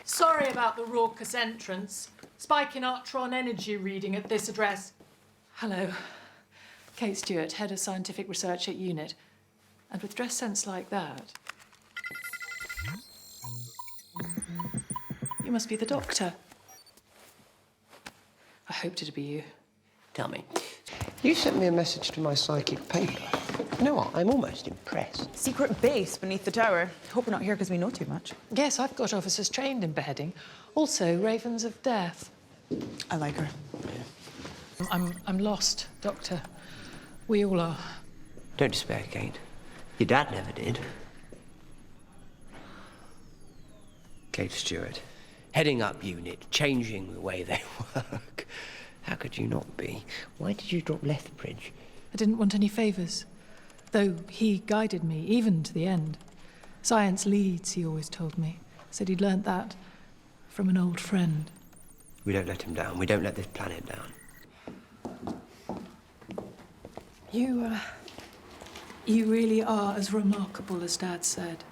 Sorry about the raucous entrance. Spike in Artron energy reading at this address. Hello. Kate Stewart, Head of Scientific Research at UNIT. And with dress sense like that... You must be the doctor. I hoped it'd be you. Tell me, you sent me a message to my psychic paper. You know what? I'm almost impressed. Secret base beneath the tower. Hope we're not here because we know too much. Yes, I've got officers trained in beheading. Also, ravens of death. I like her. Yeah. I'm lost, Doctor. We all are. Don't despair, Kate. Your dad never did. Kate Stewart, heading up UNIT, changing the way they work. How could you not be? Why did you drop Lethbridge? I didn't want any favours. Though he guided me, even to the end. Science leads, he always told me. Said he'd learnt that from an old friend. We don't let him down. We don't let this planet down. You really are as remarkable as Dad said.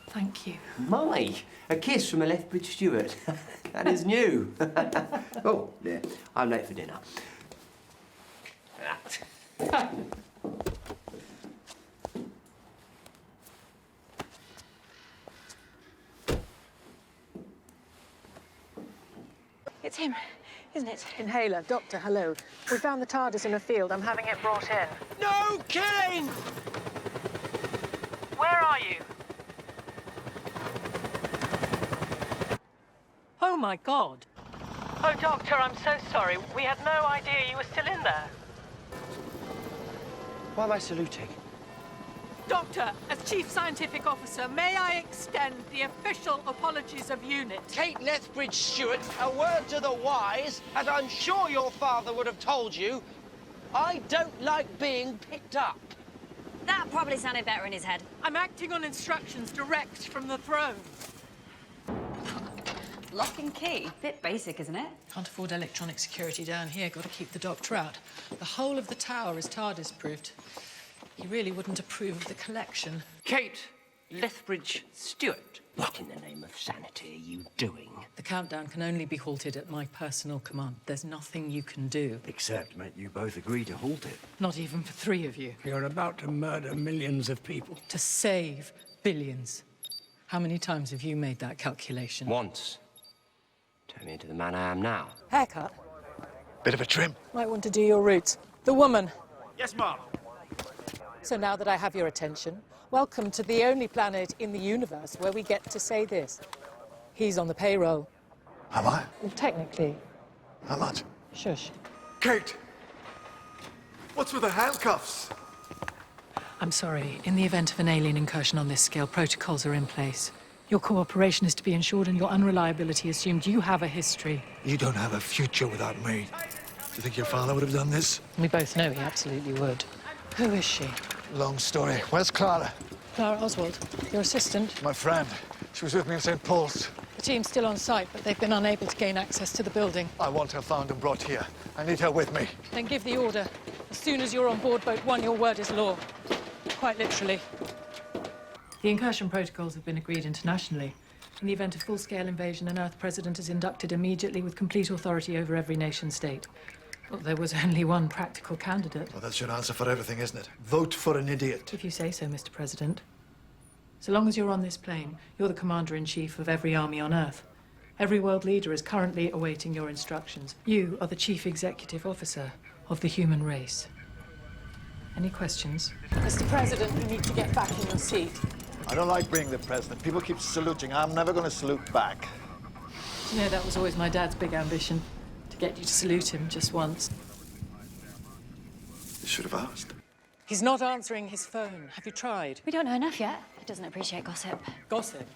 Thank you. My, a kiss from a lethbridge-stewart. That is new. Oh, dear. I'm late for dinner. It's him, isn't it? Inhaler, Doctor, hello. We found the TARDIS in a field. I'm having it brought in. No killing! Where are you? Oh, my God. Oh, Doctor, I'm so sorry. We had no idea you were still in there. Why am I saluting? Doctor, as Chief Scientific Officer, may I extend the official apologies of UNIT? Kate Lethbridge-Stewart, a word to the wise, as I'm sure your father would have told you, I don't like being picked up. That probably sounded better in his head. I'm acting on instructions direct from the throne. Lock and key. Bit basic, isn't it? Can't afford electronic security down here. Got to keep the doctor out. The whole of the tower is TARDIS-proofed. He really wouldn't approve of the collection. Kate Lethbridge-Stewart, what in the name of sanity are you doing? The countdown can only be halted at my personal command. There's nothing you can do. Except, mate, you both agree to halt it. Not even for 3 of you. You're about to murder millions of people. To save billions. How many times have you made that calculation? Once. Turn me into the man I am now. Haircut. Bit of a trim. Might want to do your roots. The woman. Yes, Mom. So now that I have your attention, welcome to the only planet in the universe where we get to say this. He's on the payroll. Am I? Well, technically. How much? Shush. Kate! What's with the handcuffs? I'm sorry. In the event of an alien incursion on this scale, protocols are in place. Your cooperation is to be ensured and your unreliability assumed. You have a history. You don't have a future without me. Do you think your father would have done this? We both know he absolutely would. Who is she? Long story. Where's Clara? Clara Oswald, your assistant. My friend. She was with me in St. Paul's. The team's still on site, but they've been unable to gain access to the building. I want her found and brought here. I need her with me. Then give the order. As soon as you're on board boat 1, your word is law. Quite literally. The incursion protocols have been agreed internationally. In the event of full-scale invasion, an Earth president is inducted immediately with complete authority over every nation-state. Well, there was only one practical candidate. Well, that's your answer for everything, isn't it? Vote for an idiot. If you say so, Mr. President. So long as you're on this plane, you're the commander-in-chief of every army on Earth. Every world leader is currently awaiting your instructions. You are the chief executive officer of the human race. Any questions? Mr. President, you need to get back in your seat. I don't like being the president. People keep saluting. I'm never going to salute back. You know, that was always my dad's big ambition. To get you to salute him just once. You should have asked. He's not answering his phone. Have you tried? We don't know enough yet. He doesn't appreciate gossip. Gossip?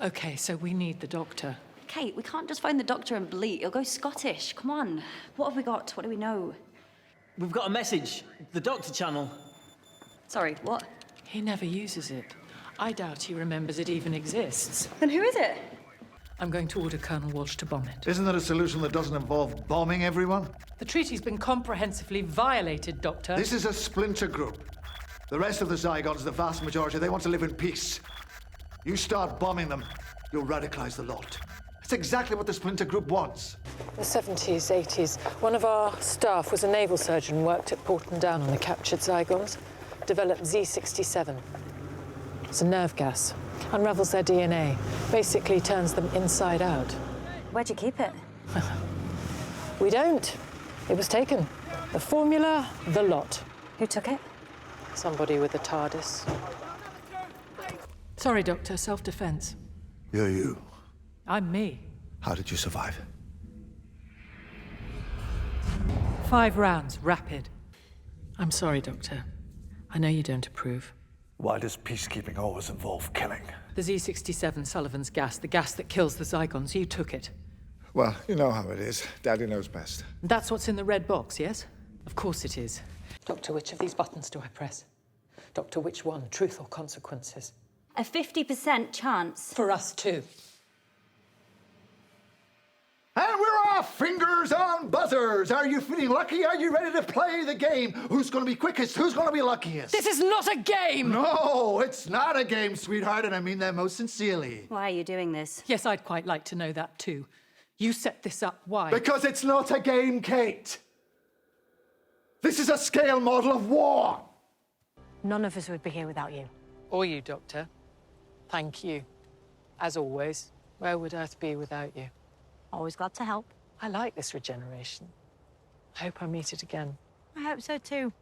Okay, so we need the doctor. Kate, we can't just phone the doctor and bleat. He'll go Scottish. Come on. What have we got? What do we know? We've got a message. The Doctor channel. Sorry, what? He never uses it. I doubt he remembers it even exists. Then who is it? I'm going to order Colonel Walsh to bomb it. Isn't there a solution that doesn't involve bombing everyone? The treaty's been comprehensively violated, Doctor. This is a splinter group. The rest of the Zygons, the vast majority, they want to live in peace. You start bombing them, you'll radicalize the lot. It's exactly what the Splinter Group wants. The 70s, 80s, one of our staff was a naval surgeon, worked at Porton Down on the captured Zygons, developed Z67. It's a nerve gas, unravels their DNA, basically turns them inside out. Where'd you keep it? We don't. It was taken. The formula, the lot. Who took it? Somebody with a TARDIS. Sorry, Doctor, self-defense. You're you. I'm me. How did you survive? 5 rounds, rapid. I'm sorry, Doctor. I know you don't approve. Why does peacekeeping always involve killing? The Z67 Sullivan's gas, the gas that kills the Zygons, you took it. Well, you know how it is. Daddy knows best. That's what's in the red box, yes? Of course it is. Doctor, which of these buttons do I press? Doctor, which one? Truth or consequences? A 50% chance. For us too. And we're off! Fingers on buzzers! Are you feeling lucky? Are you ready to play the game? Who's gonna be quickest? Who's gonna be luckiest? This is not a game! No, it's not a game, sweetheart, and I mean that most sincerely. Why are you doing this? Yes, I'd quite like to know that too. You set this up, why? Because it's not a game, Kate. This is a scale model of war. None of us would be here without you. Or you, Doctor. Thank you. As always, where would Earth be without you? Always glad to help. I like this regeneration. I hope I meet it again. I hope so too.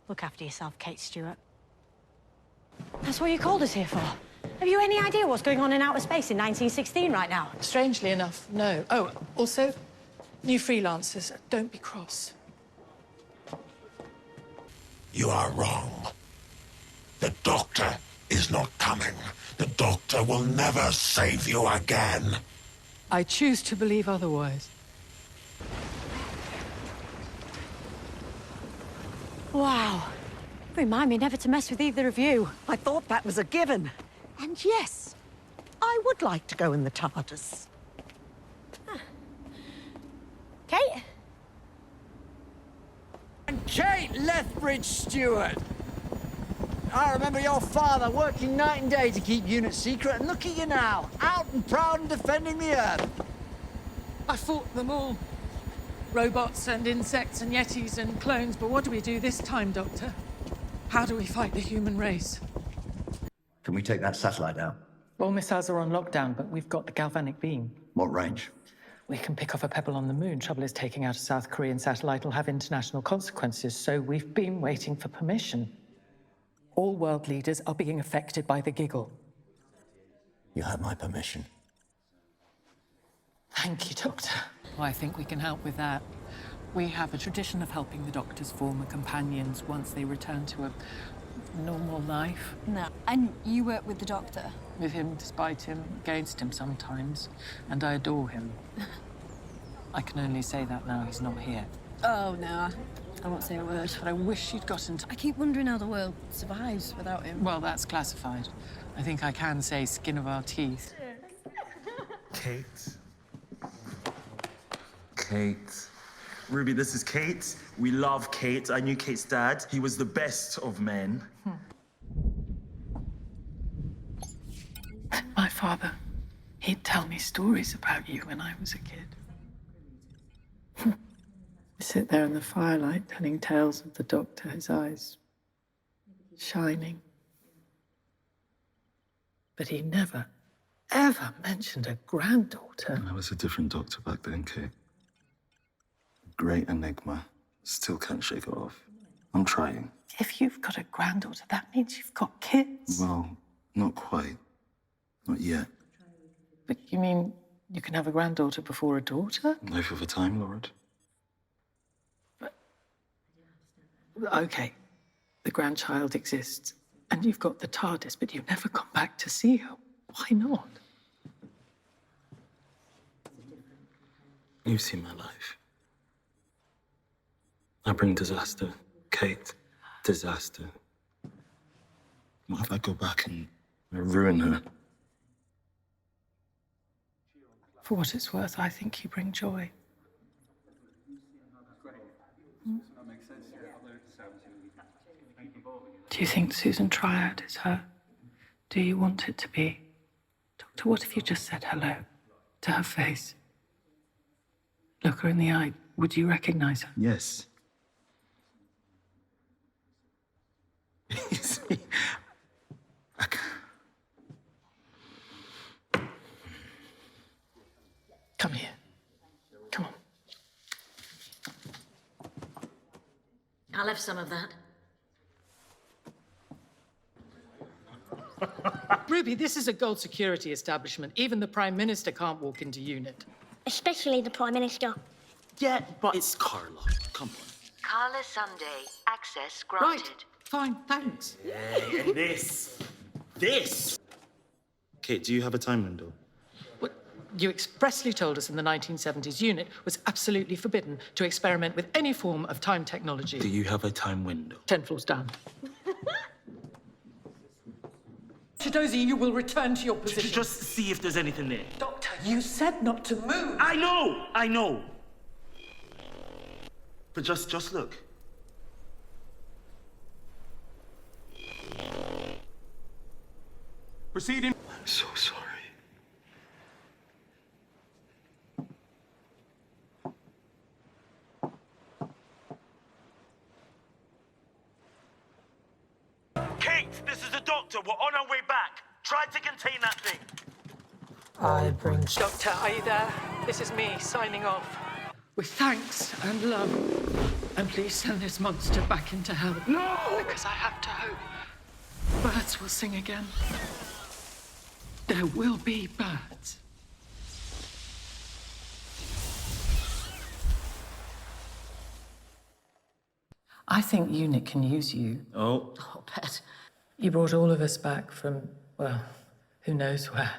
Look after yourself, Kate Stewart. That's what you called us here for. Have you any idea what's going on in outer space in 1916 right now? Strangely enough, no. Oh, also, new freelancers, don't be cross. You are wrong. The Doctor is not coming. The Doctor will never save you again. I choose to believe otherwise. Wow. Remind me never to mess with either of you. I thought that was a given. And yes, I would like to go in the TARDIS. Kate? And Kate Lethbridge-stewart. I remember your father working night and day to keep units secret, and look at you now, out and proud and defending the Earth. I fought them all. Robots and insects and yetis and clones, but what do we do this time, Doctor? How do we fight the human race? Can we take that satellite down? All missiles are on lockdown, but we've got the galvanic beam. What range? We can pick off a pebble on the moon. Trouble is, taking out a South Korean satellite will have international consequences, so we've been waiting for permission. All world leaders are being affected by the giggle. You have my permission. Thank you, Doctor. Well, I think we can help with that. We have a tradition of helping the Doctor's former companions once they return to a normal life. No. And you work with the Doctor? With him, despite him, against him sometimes. And I adore him. I can only say that now he's not here. Oh, no. I won't say a word. But I wish he'd gotten to... I keep wondering how the world survives without him. Well, that's classified. I think I can say skin of our teeth. Kate. Kate. Ruby, this is Kate. We love Kate. I knew Kate's dad. He was the best of men. My father, he'd tell me stories about you when I was a kid. Sit there in the firelight telling tales of the Doctor, his eyes shining. But he never, ever mentioned a granddaughter. I was a different Doctor back then, Kate. Great enigma. Still can't shake it off. I'm trying. If you've got a granddaughter, that means you've got kids. Well, not quite. Not yet. But you mean you can have a granddaughter before a daughter? Life of a Time Lord. Okay, the grandchild exists, and you've got the TARDIS, but you never come back to see her. Why not? You've seen my life. I bring disaster. Kate, disaster. What if I go back and ruin her? For what it's worth, I think you bring joy. Do you think Susan Triad is her Do you want it to be? Doctor, what if you just said hello to her face? Look her in the eye. Would you recognize her? Yes. You see, Come here. Come on. I'll have some of that. Ruby, this is a gold security establishment. Even the Prime Minister can't walk into unit. Especially the Prime Minister. yeah, but it's Carla. Come on. Carla Sunday. Access granted. Right. Fine, thanks. Yeah, and this. Kate, do you have a time window? You expressly told us in the 1970s unit was absolutely forbidden to experiment with any form of time technology. Do you have a time window? 10 floors down. Chidozi, you will return to your position. Just see if there's anything there. Doctor, you said not to move. I know. But just look. Proceeding. I'm so sorry. Kate, this is the doctor. We're on our way back. Try to contain that thing. Doctor, are you there? This is me, signing off. With thanks and love. And please send this monster back into hell. No! Because I have to hope birds will sing again. There will be birds. I think UNIT can use you. Oh. Oh, Pet. You brought all of us back from, well, who knows where.